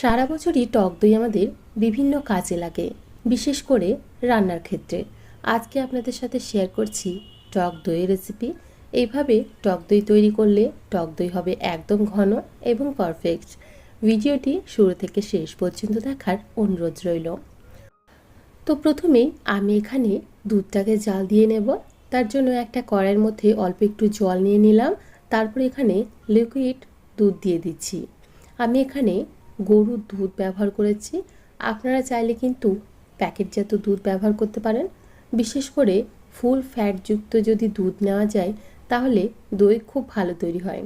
সারা বছরই টক দই আমাদের বিভিন্ন কাজে লাগে, বিশেষ করে রান্নার ক্ষেত্রে। আজকে আপনাদের সাথে শেয়ার করছি টক দইয়ের রেসিপি। এইভাবে টক দই তৈরি করলে টক দই হবে একদম ঘন এবং পারফেক্ট। ভিডিওটি শুরু থেকে শেষ পর্যন্ত দেখার অনুরোধ রইল। তো প্রথমেই আমি এখানে দুধটাকে জাল দিয়ে নেব। তার জন্য একটা কড়াইয়ের মধ্যে অল্প একটু জল নিয়ে নিলাম। তারপর এখানে লিকুইড দুধ দিয়ে দিচ্ছি। আমি এখানে গরুর দুধ ব্যবহার করেছি। আপনারা চাইলে কিন্তু প্যাকেটজাত দুধ ব্যবহার করতে পারেন। বিশেষ করে ফুল ফ্যাটযুক্ত যদি দুধ নেওয়া যায় তাহলে দই খুব ভালো তৈরি হয়।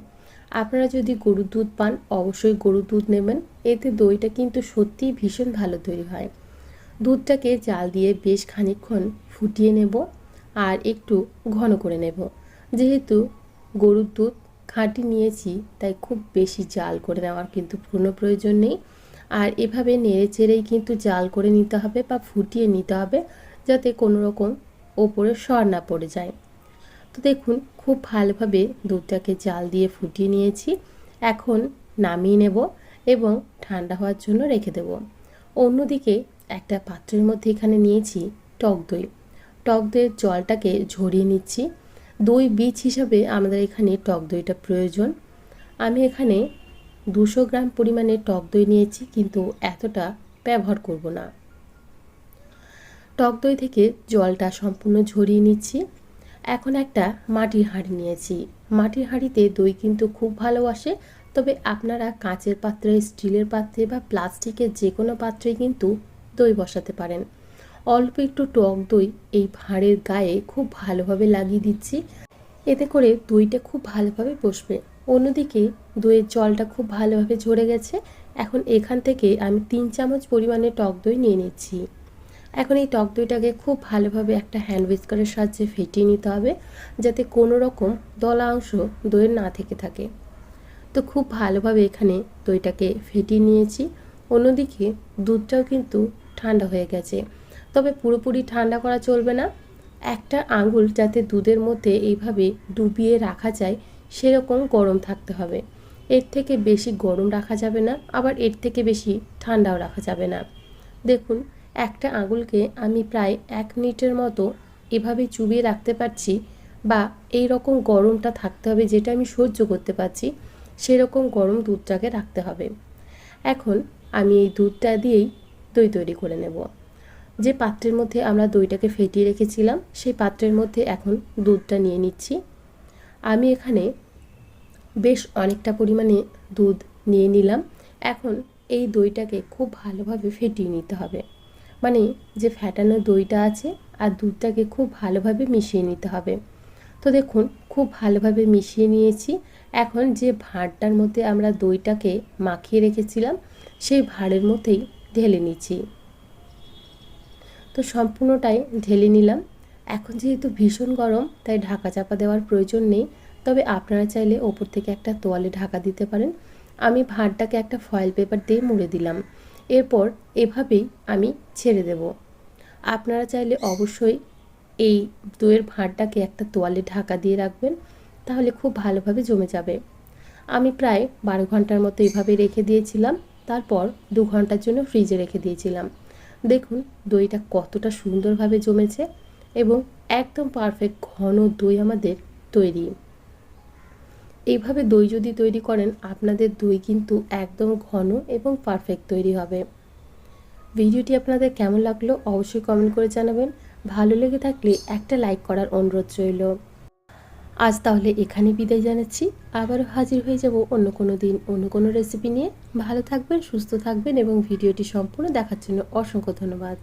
আপনারা যদি গরুর দুধ পান অবশ্যই গরুর দুধ নেবেন, এতে দইটা কিন্তু সত্যিই ভীষণ ভালো তৈরি হয়। দুধটাকে জাল দিয়ে বেশ খানিকক্ষণ ফুটিয়ে নেব আর একটু ঘন করে নেব। যেহেতু গরুর দুধ খাঁটি নিয়েছি তাই খুব বেশি জাল করে নেওয়ার কিন্তু কোনো প্রয়োজন নেই। আর এভাবে নেড়ে চেড়েই কিন্তু জাল করে নিতে হবে বা ফুটিয়ে নিতে হবে, যাতে কোনো রকম ওপরে সর না পড়ে যায়। তো দেখুন খুব ভালোভাবে দুধটাকে জাল দিয়ে ফুটিয়ে নিয়েছি। এখন নামিয়ে নেব এবং ঠান্ডা হওয়ার জন্য রেখে দেব। অন্যদিকে একটা পাত্রের মধ্যে এখানে নিয়েছি টক দই। টক দইয়ের জলটাকে ঝরিয়ে নিচ্ছি। দই বীজ হিসাবে আমাদের এখানে টক দইটা প্রয়োজন। আমি এখানে 200 গ্রাম পরিমাণে টক দই নিয়েছি, কিন্তু এতটা ব্যবহার করব না। টক দই থেকে জলটা সম্পূর্ণ ঝরিয়ে নিচ্ছি। এখন একটা মাটির হাঁড়ি নিয়েছি। মাটির হাঁড়িতে দই কিন্তু খুব ভালো আসে, তবে আপনারা কাঁচের পাত্রে, স্টিলের পাত্রে বা প্লাস্টিকের যে কোনো পাত্রেই কিন্তু দই বসাতে পারেন। অল্প একটু টক দই এই হাঁড়ির গায়ে খুব ভালোভাবে লাগিয়ে দিচ্ছি, এতে করে দইটা খুব ভালোভাবে বসবে। অন্যদিকে দইয়ের জলটা খুব ভালোভাবে ঝরে গেছে। এখন এখান থেকে আমি 3 চামচ পরিমাণে টক দই নিয়ে নিচ্ছি। এখন এই টক দইটাকে খুব ভালোভাবে একটা হ্যান্ড হুইস্কারের সাহায্যে ফেটিয়ে নিতে হবে, যাতে কোনো রকম দলা অংশ দইয়ের না থেকে থাকে। তো খুব ভালোভাবে এখানে দইটাকে ফেটিয়ে নিয়েছি। অন্যদিকে দুধটাও কিন্তু ঠান্ডা হয়ে গেছে, তবে পুরোপুরি ঠান্ডা করা চলবে না। একটা আঙুল যাতে দুধের মধ্যে এইভাবে ডুবিয়ে রাখা যায় সেরকম গরম থাকতে হবে। এর থেকে বেশি গরম রাখা যাবে না, আবার এর থেকে বেশি ঠান্ডাও রাখা যাবে না। দেখুন একটা আঙুলকে আমি প্রায় 1 মিনিটের মতো এভাবে চুবিয়ে রাখতে পারছি, বা এই রকম গরমটা থাকতে হবে যেটা আমি সহ্য করতে পারছি, সেরকম গরম দুধটাকে রাখতে হবে। এখন আমি এই দুধটা দিয়েই দই তৈরি করে নেব। যে পাত্রের মধ্যে আমরা দইটাকে ফেটিয়ে রেখেছিলাম সেই পাত্রের মধ্যে এখন দুধটা নিয়ে নিচ্ছি। আমি এখানে বেশ অনেকটা পরিমাণে দুধ নিয়ে নিলাম। এখন এই দইটাকে খুব ভালোভাবে ফেটিয়ে নিতে হবে, মানে যে ফ্যাটানো দইটা আছে আর দুধটাকে খুব ভালোভাবে মিশিয়ে নিতে হবে। তো দেখুন খুব ভালোভাবে মিশিয়ে নিয়েছি। এখন যে ভাঁড়টার মধ্যে আমরা দইটাকে মাখিয়ে রেখেছিলাম সেই ভাঁড়ের মধ্যেই ঢেলে নিচ্ছি। তো সম্পূর্ণটাই ঢেলে নিলাম। এখন যেহেতু ভীষণ গরম তাই ঢাকা চাপা দেওয়ার প্রয়োজন নেই, তবে আপনারা চাইলে ওপর থেকে একটা তোয়ালে ঢাকা দিতে পারেন। আমি ভাঁড়টাকে একটা ফয়েল পেপার দিয়ে মুড়ে দিলাম। এরপর এভাবেই আমি ছেড়ে দেব। আপনারা চাইলে অবশ্যই এই দইয়ের ভাঁড়টাকে একটা তোয়ালে ঢাকা দিয়ে রাখবেন, তাহলে খুব ভালোভাবে জমে যাবে। আমি প্রায় 12 ঘন্টার মতো এভাবে রেখে দিয়েছিলাম। তারপর 2 ঘন্টার জন্য ফ্রিজে রেখে দিয়েছিলাম। দেখুন দইটা কতটা সুন্দরভাবে জমেছে এবং একদম পারফেক্ট ঘন দই আমাদের তৈরি। এইভাবে দই যদি তৈরি করেন আপনাদের দই কিন্তু একদম ঘন এবং পারফেক্ট তৈরি হবে। ভিডিওটি আপনাদের কেমন লাগলো অবশ্যই কমেন্ট করে জানাবেন। ভালো লেগে থাকলে একটা লাইক করার অনুরোধ রইল। আজ তাহলে এখানে বিদায় জানাচ্ছি। আবারও হাজির হয়ে যাব অন্য কোনো দিন অন্য কোনো রেসিপি নিয়ে। ভালো থাকবেন, সুস্থ থাকবেন এবং ভিডিওটি সম্পূর্ণ দেখার জন্য অসংখ্য ধন্যবাদ।